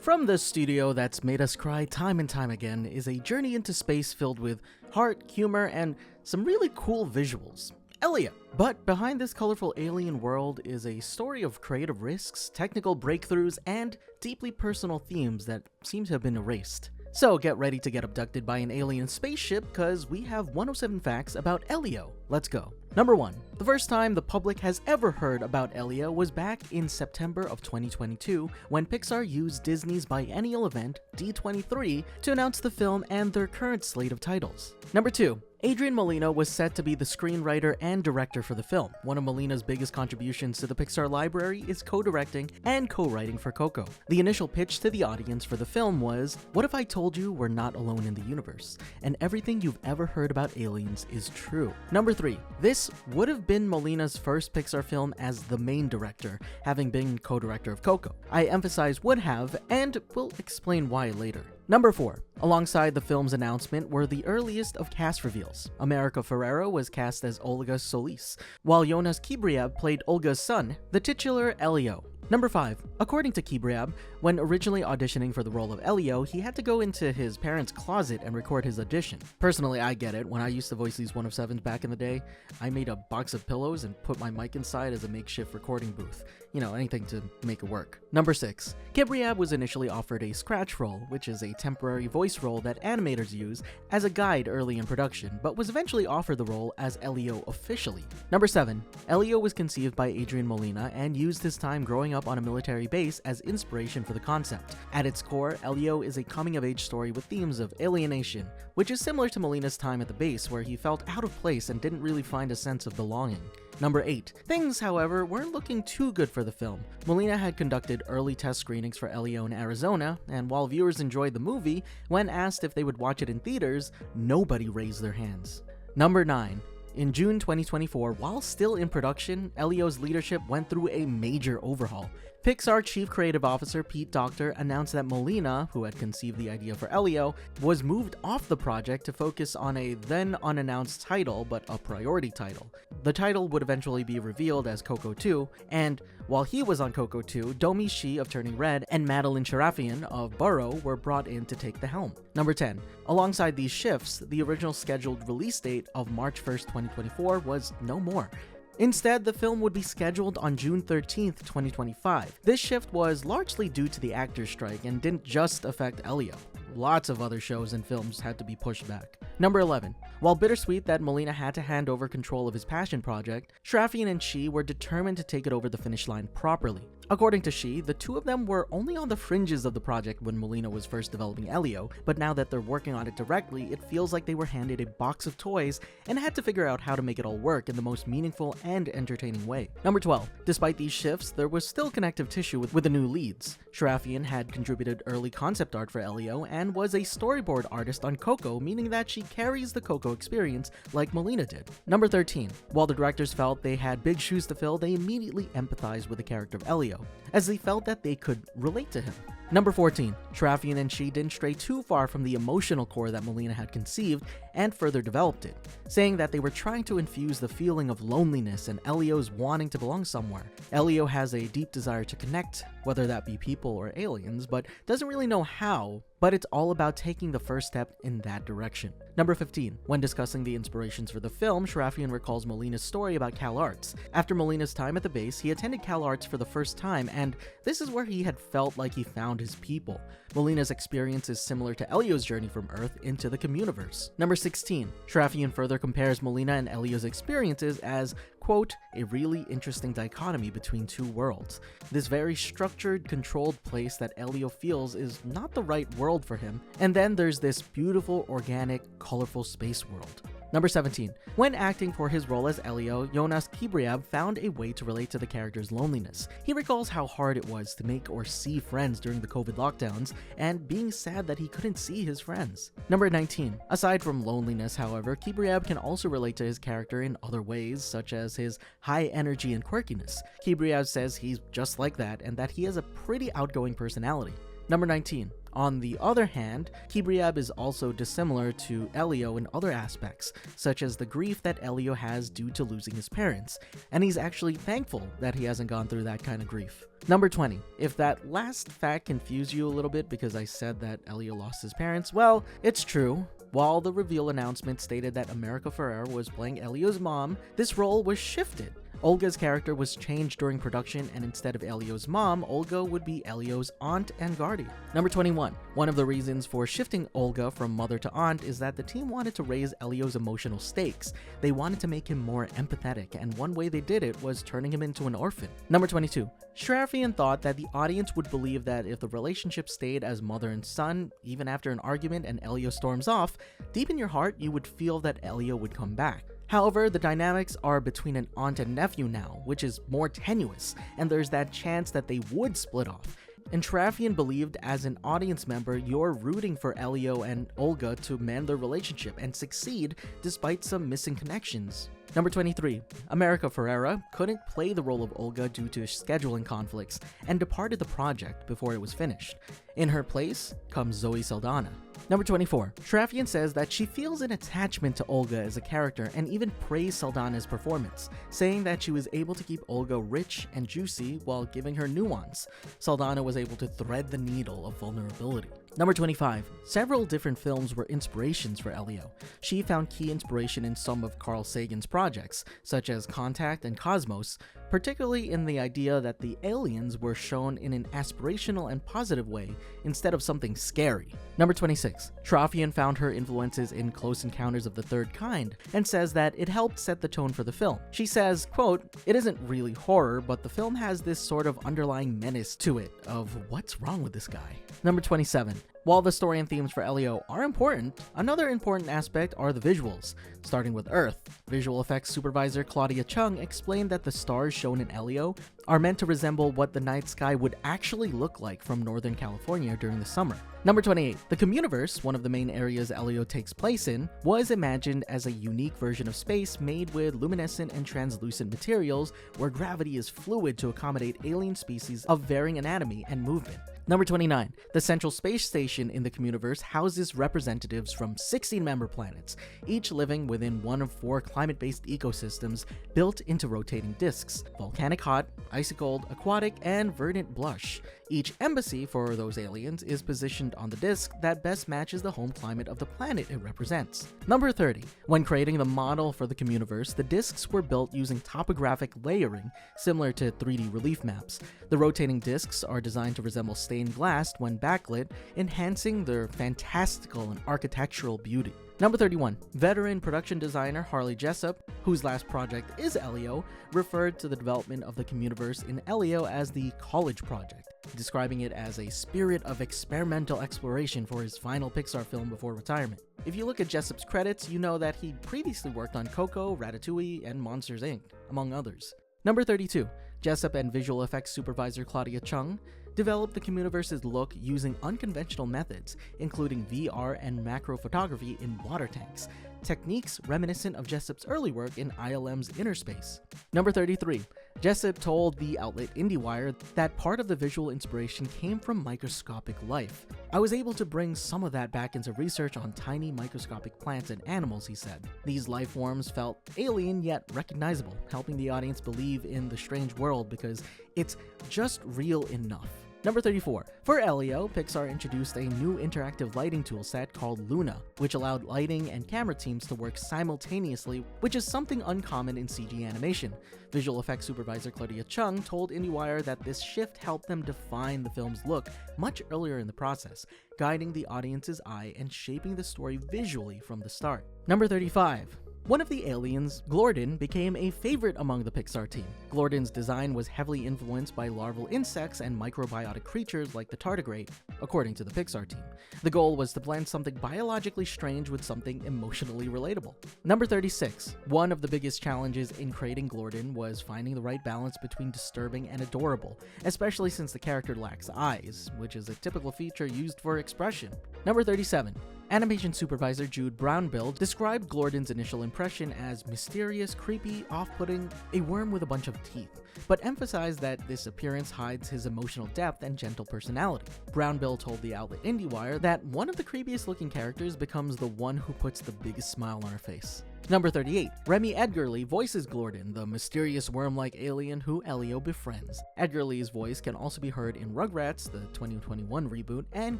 From the studio that's made us cry time and time again is a journey into space filled with heart, humor, and some really cool visuals. Elio. But behind this colorful alien world is a story of creative risks, technical breakthroughs, and deeply personal themes that seem to have been erased. So get ready to get abducted by an alien spaceship, cause we have 107 facts about Elio. Let's go. Number 1. The first time the public has ever heard about Elio was back in September of 2022 when Pixar used Disney's biennial event, D23, to announce the film and their current slate of titles. Number 2. Adrian Molina was set to be the screenwriter and director for the film. One of Molina's biggest contributions to the Pixar library is co-directing and co-writing for Coco. The initial pitch to the audience for the film was, what if I told you we're not alone in the universe, and everything you've ever heard about aliens is true? Number 3. This would have been Molina's first Pixar film as the main director, having been co-director of Coco. I emphasize would have, and will explain why later. Number 4. Alongside the film's announcement were the earliest of cast reveals. America Ferrera was cast as Olga Solis, while Jonas Kibriab played Olga's son, the titular Elio. Number 5. According to Kibriab, when originally auditioning for the role of Elio, he had to go into his parents' closet and record his audition. Personally, I get it. When I used to voice these 107s back in the day, I made a box of pillows and put my mic inside as a makeshift recording booth. You know, anything to make it work. Number 6. Kibriab was initially offered a scratch role, which is a temporary voice role that animators use as a guide early in production, but was eventually offered the role as Elio officially. Number 7. Elio was conceived by Adrian Molina and used his time growing up on a military base as inspiration for the concept. At its core, Elio is a coming-of-age story with themes of alienation, which is similar to Molina's time at the base where he felt out of place and didn't really find a sense of belonging. Number 8. Things, however, weren't looking too good for the film. Molina had conducted early test screenings for Elio in Arizona, and while viewers enjoyed the movie, when asked if they would watch it in theaters, nobody raised their hands. Number 9. In June 2024, while still in production, Elio's leadership went through a major overhaul. Pixar Chief Creative Officer Pete Docter announced that Molina, who had conceived the idea for Elio, was moved off the project to focus on a then unannounced title, but a priority title. The title would eventually be revealed as Coco 2, and while he was on Coco 2, Domi Shi of Turning Red and Madeline Sharafian of Burrow were brought in to take the helm. Number 10. Alongside these shifts, the original scheduled release date of March 1st, 2024 was no more. Instead, the film would be scheduled on June 13th, 2025. This shift was largely due to the actors' strike and didn't just affect Elio. Lots of other shows and films had to be pushed back. Number 11. While bittersweet that Molina had to hand over control of his passion project, Sharafian and Shi were determined to take it over the finish line properly. According to Shi, the two of them were only on the fringes of the project when Molina was first developing Elio, but now that they're working on it directly, it feels like they were handed a box of toys and had to figure out how to make it all work in the most meaningful and entertaining way. Number 12. Despite these shifts, there was still connective tissue with the new leads. Sharafian had contributed early concept art for Elio and was a storyboard artist on Coco, meaning that she carries the Coco experience like Molina did. Number 13. While the directors felt they had big shoes to fill, they immediately empathized with the character of Elio, as they felt that they could relate to him. Number 14. Sharafian and Shi didn't stray too far from the emotional core that Molina had conceived and further developed it, saying that they were trying to infuse the feeling of loneliness and Elio's wanting to belong somewhere. Elio has a deep desire to connect, whether that be people or aliens, but doesn't really know how, but it's all about taking the first step in that direction. Number 15. When discussing the inspirations for the film, Sharafian recalls Molina's story about Cal Arts. After Molina's time at the base, he attended Cal Arts for the first time, and this is where he had felt like he found his people. Molina's experience is similar to Elio's journey from Earth into the Communiverse. Number 16. Sharafian further compares Molina and Elio's experiences as, quote, a really interesting dichotomy between two worlds. This very structured, controlled place that Elio feels is not the right world for him, and then there's this beautiful, organic, colorful space world. Number 17. When acting for his role as Elio, Jonas Kibriab found a way to relate to the character's loneliness. He recalls how hard it was to make or see friends during the COVID lockdowns, and being sad that he couldn't see his friends. Number 19. Aside from loneliness, however, Kibriab can also relate to his character in other ways, such as his high energy and quirkiness. Kibriab says he's just like that, and that he has a pretty outgoing personality. Number 19. On the other hand, Kibriab is also dissimilar to Elio in other aspects, such as the grief that Elio has due to losing his parents, and he's actually thankful that he hasn't gone through that kind of grief. Number 20. If that last fact confused you a little bit because I said that Elio lost his parents, well, it's true. While the reveal announcement stated that America Ferrera was playing Elio's mom, this role was shifted. Olga's character was changed during production, and instead of Elio's mom, Olga would be Elio's aunt and guardian. Number 21. One of the reasons for shifting Olga from mother to aunt is that the team wanted to raise Elio's emotional stakes. They wanted to make him more empathetic, and one way they did it was turning him into an orphan. Number 22. Shraffian thought that the audience would believe that if the relationship stayed as mother and son, even after an argument and Elio storms off, deep in your heart you would feel that Elio would come back. However, the dynamics are between an aunt and nephew now, which is more tenuous, and there's that chance that they would split off. And Shraffian believed as an audience member, you're rooting for Elio and Olga to mend their relationship and succeed despite some missing connections. Number 23. America Ferrera couldn't play the role of Olga due to scheduling conflicts and departed the project before it was finished. In her place comes Zoe Saldana. Number 24. Shraffian says that she feels an attachment to Olga as a character and even praised Saldana's performance, saying that she was able to keep Olga rich and juicy while giving her nuance. Saldana was able to thread the needle of vulnerability. Number 25. Several different films were inspirations for Elio. She found key inspiration in some of Carl Sagan's projects, such as Contact and Cosmos, particularly in the idea that the aliens were shown in an aspirational and positive way instead of something scary. Number 26. Shraffian found her influences in Close Encounters of the Third Kind and says that it helped set the tone for the film. She says, quote, "It isn't really horror, but the film has this sort of underlying menace to it of what's wrong with this guy." Number 27. While the story and themes for Elio are important, another important aspect are the visuals. Starting with Earth, visual effects supervisor Claudia Chung explained that the stars shown in Elio are meant to resemble what the night sky would actually look like from Northern California during the summer. Number 28. The Communiverse, one of the main areas Elio takes place in, was imagined as a unique version of space made with luminescent and translucent materials where gravity is fluid to accommodate alien species of varying anatomy and movement. Number 29. The Central Space Station in the Communiverse houses representatives from 16 member planets, each living within one of 4 climate-based ecosystems built into rotating disks: volcanic hot, icy cold, aquatic, and verdant blush. Each embassy for those aliens is positioned on the disk that best matches the home climate of the planet it represents. Number 30. When creating the model for the Communiverse, the disks were built using topographic layering, similar to 3D relief maps. The rotating disks are designed to resemble stained glass when backlit, enhancing their fantastical and architectural beauty. Number 31. Veteran production designer Harley Jessup, whose last project is Elio, referred to the development of the Communiverse in Elio as the college project, describing it as a spirit of experimental exploration for his final Pixar film before retirement. If you look at Jessup's credits, you know that he previously worked on Coco, Ratatouille, and Monsters, Inc., among others. Number 32. Jessup and visual effects supervisor Claudia Chung developed the Communiverse's look using unconventional methods, including VR and macro photography in water tanks, techniques reminiscent of Jessup's early work in ILM's Inner Space. Number 33. Jessup told the outlet IndieWire that part of the visual inspiration came from microscopic life. "I was able to bring some of that back into research on tiny microscopic plants and animals," he said. "These life forms felt alien yet recognizable, helping the audience believe in the strange world because it's just real enough." Number 34. For Elio, Pixar introduced a new interactive lighting toolset called Luna, which allowed lighting and camera teams to work simultaneously, which is something uncommon in CG animation. Visual effects supervisor Claudia Chung told IndieWire that this shift helped them define the film's look much earlier in the process, guiding the audience's eye and shaping the story visually from the start. Number 35. One of the aliens, Glorden, became a favorite among the Pixar team. Glorden's design was heavily influenced by larval insects and microbiotic creatures like the tardigrade, according to the Pixar team. The goal was to blend something biologically strange with something emotionally relatable. Number 36. One of the biggest challenges in creating Glorden was finding the right balance between disturbing and adorable, especially since the character lacks eyes, which is a typical feature used for expression. Number 37. Animation supervisor Jude Brownbill described Glorden's initial impression as mysterious, creepy, off-putting, a worm with a bunch of teeth, but emphasized that this appearance hides his emotional depth and gentle personality. Brownbill told the outlet IndieWire that one of the creepiest looking characters becomes the one who puts the biggest smile on her face. Number 38. Remy Edgarly voices Glorden, the mysterious worm-like alien who Elio befriends. Edgarly's voice can also be heard in Rugrats, the 2021 reboot, and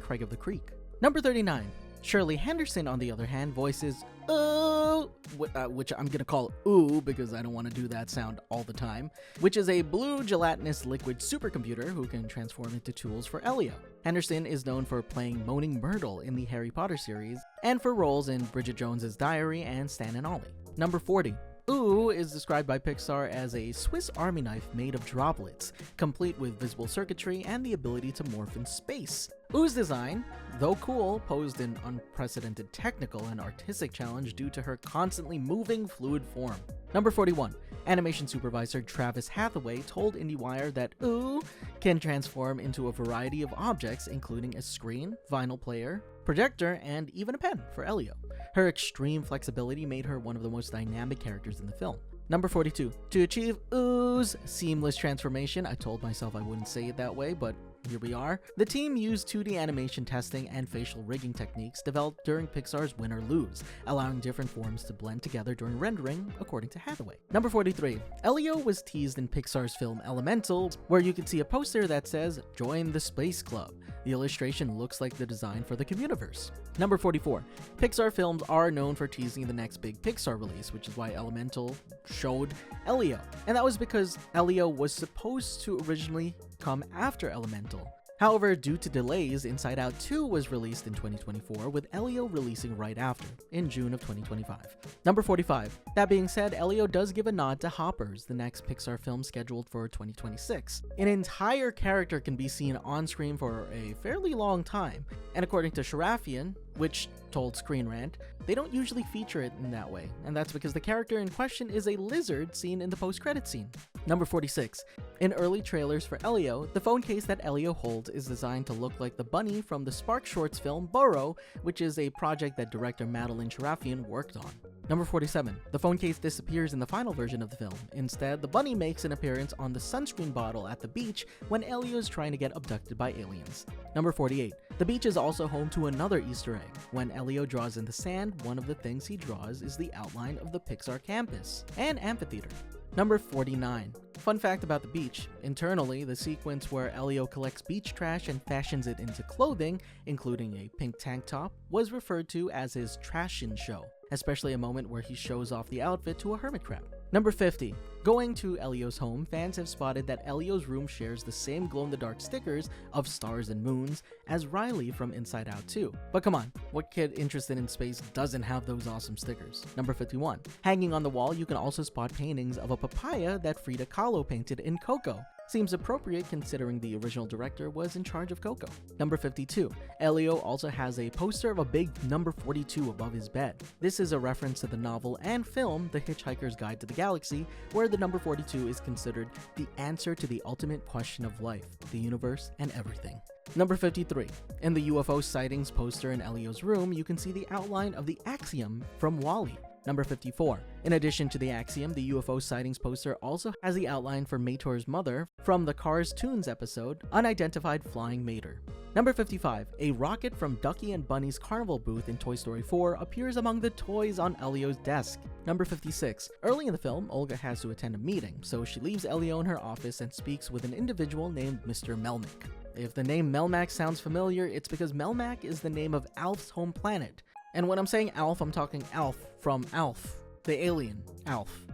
Craig of the Creek. Number 39. Shirley Henderson, on the other hand, voices Ooh, which I'm gonna call Ooh because I don't want to do that sound all the time, which is a blue gelatinous liquid supercomputer who can transform into tools for Elio. Henderson is known for playing Moaning Myrtle in the Harry Potter series, and for roles in Bridget Jones's Diary and Stan and Ollie. Number 40. Ooh is described by Pixar as a Swiss Army knife made of droplets, complete with visible circuitry and the ability to morph in space. Ooh's design, though cool, posed an unprecedented technical and artistic challenge due to her constantly moving fluid form. Number 41. Animation supervisor Travis Hathaway told IndieWire that Ooh can transform into a variety of objects, including a screen, vinyl player, projector, and even a pen for Elio. Her extreme flexibility made her one of the most dynamic characters in the film. Number 42. To achieve Ooh's seamless transformation, I told myself I wouldn't say it that way, but here we are. The team used 2D animation testing and facial rigging techniques developed during Pixar's Win or Lose, allowing different forms to blend together during rendering, according to Hathaway. Number 43. Elio was teased in Pixar's film Elemental, where you can see a poster that says, "Join the Space Club." The illustration looks like the design for the Communiverse. Number 44. Pixar films are known for teasing the next big Pixar release, which is why Elemental showed Elio. And that was because Elio was supposed to originally come after Elemental. However, due to delays, Inside Out 2 was released in 2024, with Elio releasing right after, in June of 2025. Number 45. That being said, Elio does give a nod to Hoppers, the next Pixar film scheduled for 2026. An entire character can be seen on screen for a fairly long time, and according to Sharafian, which told Screen Rant, they don't usually feature it in that way, and that's because the character in question is a lizard seen in the post-credit scene. Number 46. In early trailers for Elio, the phone case that Elio holds is designed to look like the bunny from the Spark Shorts film Burrow, which is a project that director Madeline Sharafian worked on. Number 47. The phone case disappears in the final version of the film. Instead, the bunny makes an appearance on the sunscreen bottle at the beach when Elio is trying to get abducted by aliens. Number 48. The beach is also home to another Easter egg. When Elio draws in the sand, one of the things he draws is the outline of the Pixar campus and amphitheater. Number 49. Fun fact about the beach. Internally, the sequence where Elio collects beach trash and fashions it into clothing, including a pink tank top, was referred to as his Trashin' show, especially a moment where he shows off the outfit to a hermit crab. Number 50. Going to Elio's home, fans have spotted that Elio's room shares the same glow-in-the-dark stickers of stars and moons as Riley from Inside Out 2. But come on, what kid interested in space doesn't have those awesome stickers? Number 51. Hanging on the wall, you can also spot paintings of a papaya that Frida Kahlo painted in Coco. Seems appropriate considering the original director was in charge of Coco. Number 52. Elio also has a poster of a big number 42 above his bed. This is a reference to the novel and film The Hitchhiker's Guide to the Galaxy, where the number 42 is considered the answer to the ultimate question of life, the universe, and everything. Number 53. In the UFO sightings poster in Elio's room, you can see the outline of the axiom from WALL-E. Number 54. In addition to the axiom, the UFO sightings poster also has the outline for Mator's mother from the Cars Toons episode, Unidentified Flying Mater. Number 55. A rocket from Ducky and Bunny's carnival booth in Toy Story 4 appears among the toys on Elio's desk. Number 56. Early in the film, Olga has to attend a meeting, so she leaves Elio in her office and speaks with an individual named Mr. Melmac. If the name Melmac sounds familiar, it's because Melmac is the name of Alf's home planet. And when I'm saying Alf, I'm talking Alf from Alf, the alien, Alf.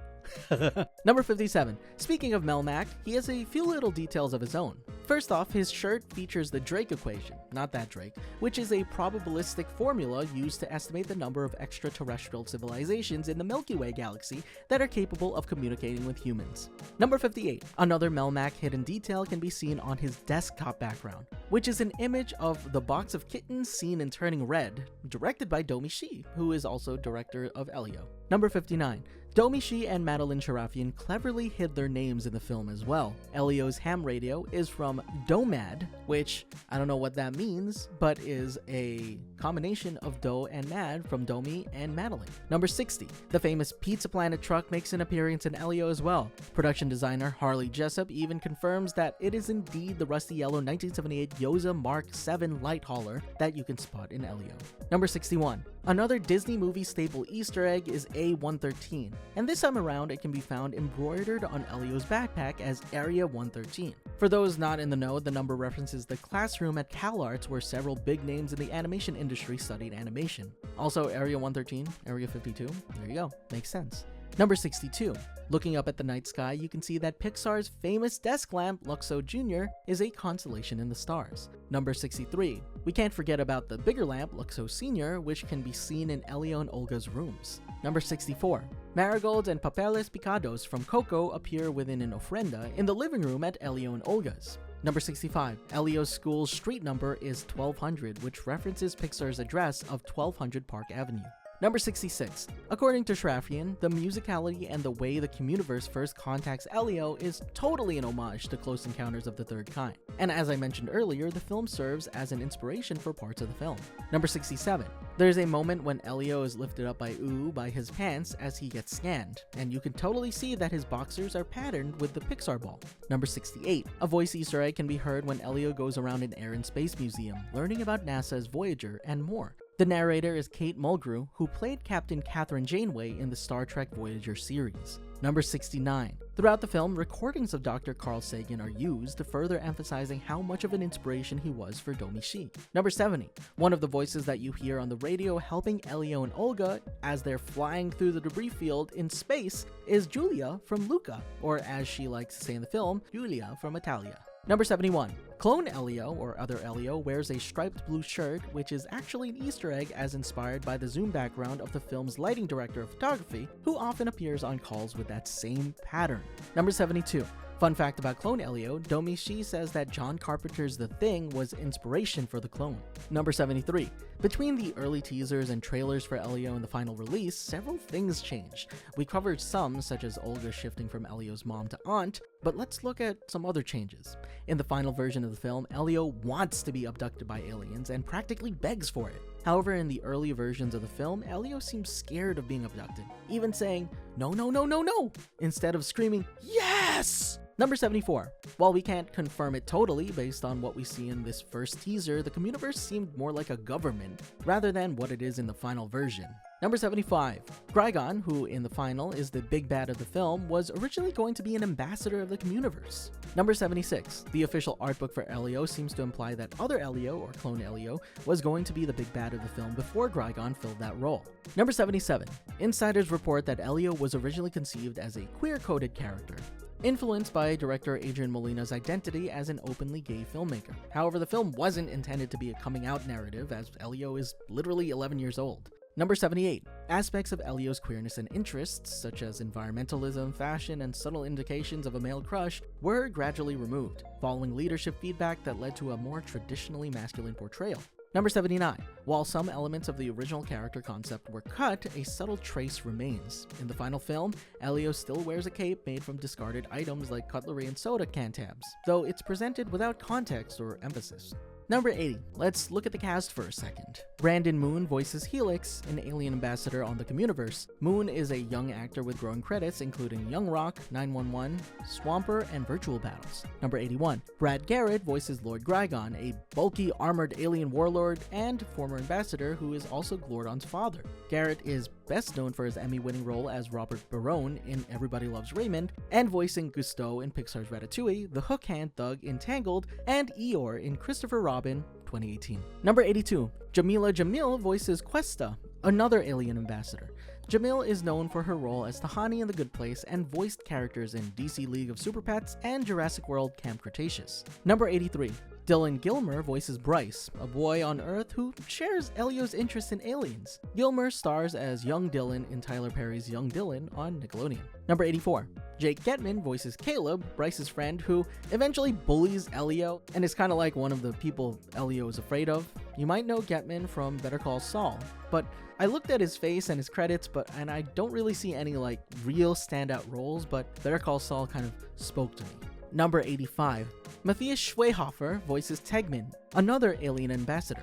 Number 57. Speaking of Melmac, he has a few little details of his own. First off, his shirt features the Drake equation, not that Drake, which is a probabilistic formula used to estimate the number of extraterrestrial civilizations in the Milky Way galaxy that are capable of communicating with humans. Number 58. Another Melmac hidden detail can be seen on his desktop background, which is an image of the box of kittens seen in Turning Red, directed by Domi Shi, who is also director of Elio. Number 59. Domishi and Madeline Sharafian cleverly hid their names in the film as well. Elio's ham radio is from Domad, which I don't know what that means, but is a combination of Do and Mad from Domi and Madeline. Number 60. The famous Pizza Planet truck makes an appearance in Elio as well. Production designer Harley Jessup even confirms that it is indeed the rusty yellow 1978 Yoza Mark 7 light hauler that you can spot in Elio. Number 61. Another Disney movie staple Easter egg is A113, and this time around it can be found embroidered on Elio's backpack as Area 113. For those not in the know, the number references the classroom at CalArts where several big names in the animation industry studied animation. Also, Area 113, Area 52, there you go, makes sense. Number 62. Looking up at the night sky, you can see that Pixar's famous desk lamp, Luxo Jr., is a constellation in the stars. Number 63. We can't forget about the bigger lamp, Luxo Sr., which can be seen in Elio and Olga's rooms. Number 64. Marigolds and papeles picados from Coco appear within an ofrenda in the living room at Elio and Olga's. Number 65. Elio's school's street number is 1200, which references Pixar's address of 1200 Park Avenue. Number 66. According to Sharafian, the musicality and the way the Communiverse first contacts Elio is totally an homage to Close Encounters of the Third Kind. And as I mentioned earlier, the film serves as an inspiration for parts of the film. Number 67. There's a moment when Elio is lifted up by Ooh by his pants as he gets scanned, and you can totally see that his boxers are patterned with the Pixar ball. Number 68. A voice Easter egg can be heard when Elio goes around an Air and Space Museum, learning about NASA's Voyager and more. The narrator is Kate Mulgrew, who played Captain Catherine Janeway in the Star Trek Voyager series. Number 69. Throughout the film, recordings of Dr. Carl Sagan are used, further emphasizing how much of an inspiration he was for Domishi. Number 70. One of the voices that you hear on the radio helping Elio and Olga as they're flying through the debris field in space is Julia from Luca, or as she likes to say in the film, Julia from Italia. Number 71. Clone Elio, or Other Elio, wears a striped blue shirt, which is actually an Easter egg as inspired by the zoom background of the film's lighting director of photography, who often appears on calls with that same pattern. Number 72. Fun fact about Clone Elio, Domishi says that John Carpenter's The Thing was inspiration for the clone. Number 73. Between the early teasers and trailers for Elio and the final release, several things changed. We covered some, such as Olga shifting from Elio's mom to aunt, but let's look at some other changes. In the final version of the film, Elio wants to be abducted by aliens and practically begs for it. However, in the early versions of the film, Elio seems scared of being abducted, even saying, "No, no, no, no, no," instead of screaming, "Yes!" Number 74. While we can't confirm it totally based on what we see in this first teaser, the Communiverse seemed more like a government rather than what it is in the final version. Number 75. Grigon, who in the final is the big bad of the film, was originally going to be an ambassador of the Communiverse. Number 76. The official art book for Elio seems to imply that Other Elio, or Clone Elio, was going to be the big bad of the film before Grigon filled that role. Number 77. Insiders report that Elio was originally conceived as a queer-coded character, influenced by director Adrian Molina's identity as an openly gay filmmaker. However, the film wasn't intended to be a coming-out narrative, as Elio is literally 11 years old. Number 78. Aspects of Elio's queerness and interests, such as environmentalism, fashion, and subtle indications of a male crush, were gradually removed, following leadership feedback that led to a more traditionally masculine portrayal. Number 79. While some elements of the original character concept were cut, a subtle trace remains. In the final film, Elio still wears a cape made from discarded items like cutlery and soda can tabs, though it's presented without context or emphasis. Number 80. Let's look at the cast for a second. Brandon Moon voices Helix, an alien ambassador on the Communiverse. Moon is a young actor with growing credits, including Young Rock, 911, Swamper, and Virtual Battles. Number 81. Brad Garrett voices Lord Grigon, a bulky, armored alien warlord and former ambassador who is also Glordon's father. Garrett is best known for his Emmy-winning role as Robert Barone in Everybody Loves Raymond, and voicing Gusteau in Pixar's Ratatouille, the hook hand thug in Tangled, and Eeyore in Christopher Robin, 2018. Number 82. Jamila Jamil voices Questa, another alien ambassador. Jamil is known for her role as Tahani in The Good Place and voiced characters in DC League of Super Pets and Jurassic World Camp Cretaceous. Number 83. Dylan Gilmer voices Bryce, a boy on Earth who shares Elio's interest in aliens. Gilmer stars as young Dylan in Tyler Perry's Young Dylan on Nickelodeon. Number 84. Jake Getman voices Caleb, Bryce's friend who eventually bullies Elio and is kind of like one of the people Elio is afraid of. You might know Getman from Better Call Saul, but I looked at his face and his credits, and I don't really see any like real standout roles, but Better Call Saul kind of spoke to me. Number 85. Matthias Schweighöfer voices Tegman, another alien ambassador.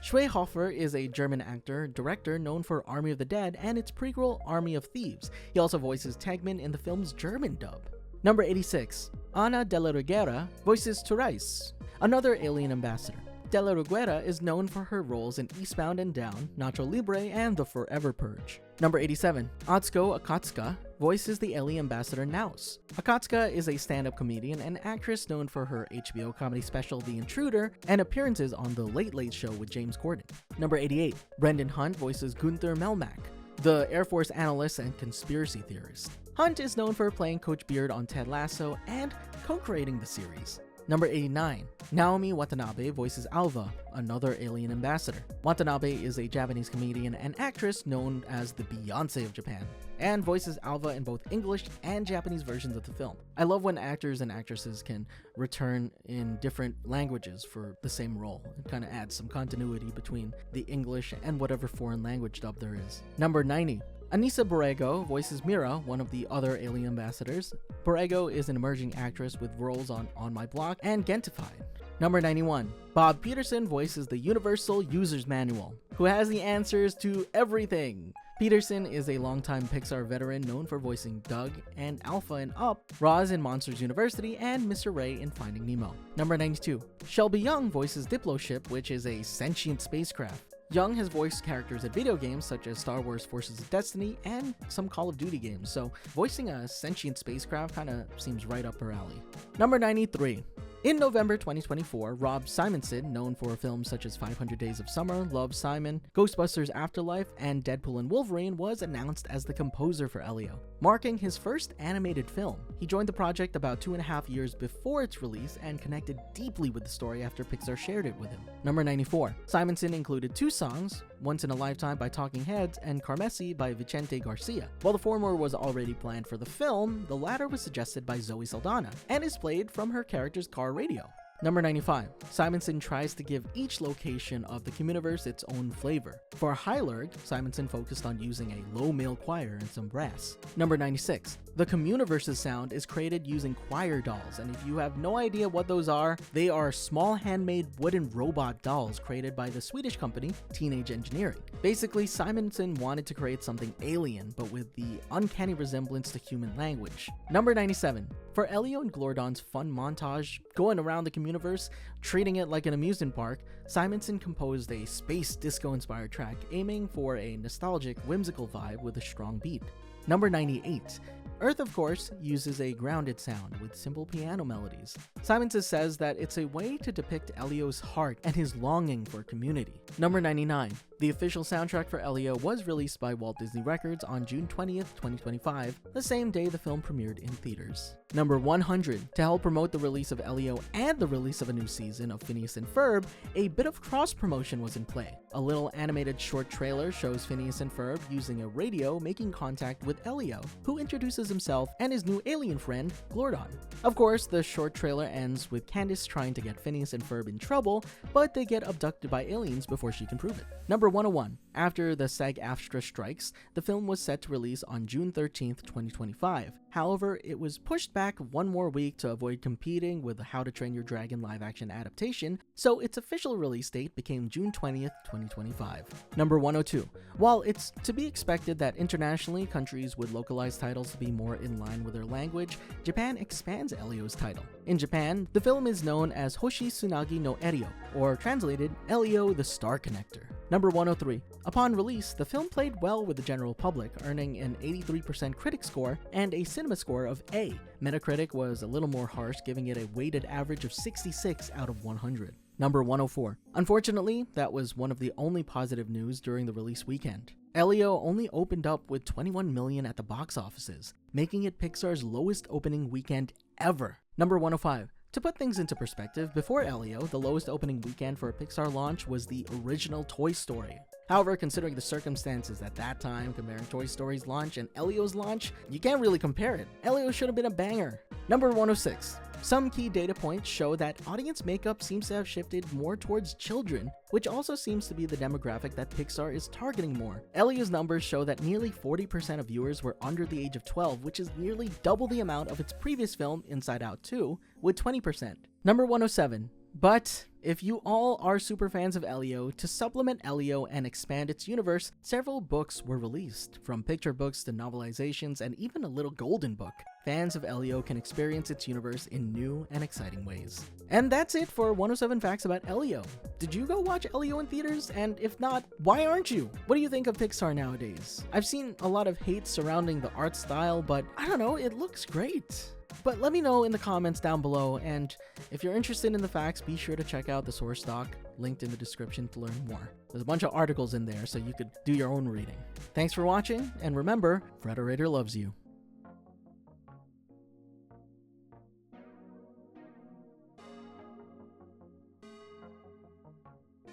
Schweighöfer is a German actor, director known for Army of the Dead and its prequel Army of Thieves. He also voices Tegman in the film's German dub. Number 86. Ana de la Reguera voices Therese, another alien ambassador. De la Reguera is known for her roles in Eastbound and Down, Nacho Libre, and The Forever Purge. Number 87. Atsuko Akatsuka voices the alien ambassador Naus. Akatsuka is a stand-up comedian and actress known for her HBO comedy special The Intruder and appearances on The Late Late Show with James Corden. Number 88. Brendan Hunt voices Gunther Melmack, the Air Force analyst and conspiracy theorist. Hunt is known for playing Coach Beard on Ted Lasso and co-creating the series. Number 89. Naomi Watanabe voices Alva, another alien ambassador. Watanabe is a Japanese comedian and actress known as the Beyoncé of Japan, and voices Alva in both English and Japanese versions of the film. I love when actors and actresses can return in different languages for the same role. It kind of adds some continuity between the English and whatever foreign language dub there is. Number 90. Anissa Borrego voices Mira, one of the other alien ambassadors. Borrego is an emerging actress with roles on My Block and Gentified. Number 91. Bob Peterson voices the Universal User's Manual, who has the answers to everything. Peterson is a longtime Pixar veteran known for voicing Doug and Alpha in Up, Roz in Monsters University, and Mr. Ray in Finding Nemo. Number 92. Shelby Young voices Diploship, which is a sentient spacecraft. Young has voiced characters at video games such as Star Wars Forces of Destiny and some Call of Duty games, so voicing a sentient spacecraft kinda seems right up her alley. Number 93. In November 2024, Rob Simonson, known for films such as 500 Days of Summer, Love, Simon, Ghostbusters Afterlife, and Deadpool and Wolverine, was announced as the composer for Elio, marking his first animated film. He joined the project about 2.5 years before its release and connected deeply with the story after Pixar shared it with him. Number 94. Simonson included 2 songs, Once in a Lifetime by Talking Heads and Carmessi by Vicente Garcia. While the former was already planned for the film, the latter was suggested by Zoe Saldana and is played from her character's car radio. Number 95. Simonson tries to give each location of the Communiverse its own flavor. For Hylurg, Simonson focused on using a low male choir and some brass. Number 96. The Communiverse's sound is created using choir dolls, and if you have no idea what those are, they are small handmade wooden robot dolls created by the Swedish company Teenage Engineering. Basically, Simonson wanted to create something alien, but with the uncanny resemblance to human language. Number 97. For Elio and Glordon's fun montage going around the Communiverse, treating it like an amusement park, Simonson composed a space disco-inspired track aiming for a nostalgic, whimsical vibe with a strong beat. Number 98. Earth, of course, uses a grounded sound with simple piano melodies. Simonson says that it's a way to depict Elio's heart and his longing for community. Number 99. The official soundtrack for Elio was released by Walt Disney Records on June 20th, 2025, the same day the film premiered in theaters. Number 100. To help promote the release of Elio and the release of a new season of Phineas and Ferb, a bit of cross-promotion was in play. A little animated short trailer shows Phineas and Ferb using a radio making contact with Elio, who introduces himself and his new alien friend, Glordon. Of course, the short trailer ends with Candace trying to get Phineas and Ferb in trouble, but they get abducted by aliens before she can prove it. Number 101. After the SAG-AFTRA strikes, the film was set to release on June 13th, 2025. However, it was pushed back one more week to avoid competing with the How to Train Your Dragon live-action adaptation, so its official release date became June 20th, 2025. Number 102. While it's to be expected that internationally countries would localize titles to be more in line with their language, Japan expands Elio's title. In Japan, the film is known as Hoshi Tsunagi no Elio, or translated, Elio the Star Connector. Number 103. Upon release, the film played well with the general public, earning an 83% critic score and a cinema score of A. Metacritic was a little more harsh, giving it a weighted average of 66 out of 100. Number 104. Unfortunately, that was one of the only positive news during the release weekend. Elio only opened up with $21 million at the box offices, making it Pixar's lowest opening weekend ever. Number 105. To put things into perspective, before Elio, the lowest opening weekend for a Pixar launch was the original Toy Story. However, considering the circumstances at that time, comparing Toy Story's launch and Elio's launch, you can't really compare it. Elio should have been a banger. Number 106. Some key data points show that audience makeup seems to have shifted more towards children, which also seems to be the demographic that Pixar is targeting more. Elio's numbers show that nearly 40% of viewers were under the age of 12, which is nearly double the amount of its previous film, Inside Out 2, with 20%. Number 107. But if you all are super fans of Elio, to supplement Elio and expand its universe, several books were released, from picture books to novelizations and even a little golden book. Fans of Elio can experience its universe in new and exciting ways. And that's it for 107 facts about Elio. Did you go watch Elio in theaters? And if not, why aren't you? What do you think of Pixar nowadays? I've seen a lot of hate surrounding the art style, but I don't know, it looks great. But let me know in the comments down below, and if you're interested in the facts, be sure to check out the source doc, linked in the description to learn more. There's a bunch of articles in there so you could do your own reading. Thanks for watching, and remember, Frederator loves you.